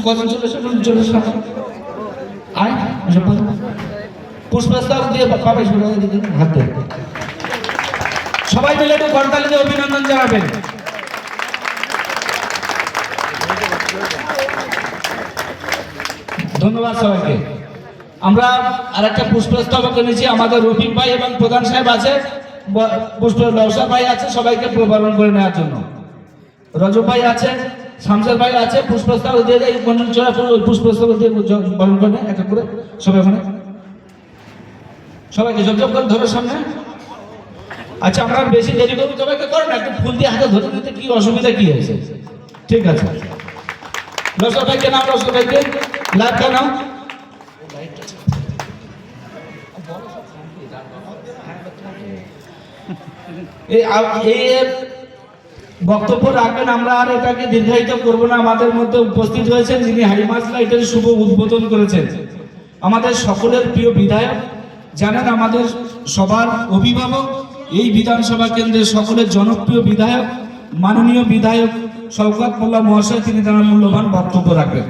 কজন চলে এসো আয় পুষ্পস্তক দিয়ে পাবে হাত ধরে সবাই মিলে একটু করতালি দিয়ে অভিনন্দন জানাবেন। ধন্যবাদ সবাইকে। আমরা আরেকটা পুষ্পস্তবক এনেছি, আমাদের রফিক ভাই এবং প্রধান সাহেব আছে, পুষ্প নওশাদ ভাই আছে, সবাইকে বরণ করে নেওয়ার জন্য। রজব ভাই আছে, শামসাদ ভাই আছে, পুষ্পস্তবক দিয়ে দেয় চড়া পুষ্পস্তবক দিয়ে বরণ করে নেয় এক করে সবাই ওখানে সবাইকে জব করে ধরো সামনে। আচ্ছা আমরা বেশি দেরি করবো, সবাইকে করো না, একটু ফুল দিয়ে হাতে ধরে দিতে কি অসুবিধা কি হয়েছে? ঠিক আছে, রসদ ভাইকে নাও, রসদ ভাইকে লাইভটা নাও। এই বক্তব্য রাখবেন, আমরা আর এটাকে দীর্ঘায়িত করবো না। আমাদের মধ্যে উপস্থিত হয়েছেন যিনি হাইমাস লাইটের শুভ উদ্বোধন করেছেন, আমাদের সকলের প্রিয় বিধায়ক, জানেন আমাদের সবার অভিভাবক, এই বিধানসভা কেন্দ্রের সকলের জনপ্রিয় বিধায়ক, মাননীয় বিধায়ক শওকত মোল্লা মহাশয়, তিনি তার মূল্যবান বক্তব্য রাখবেন।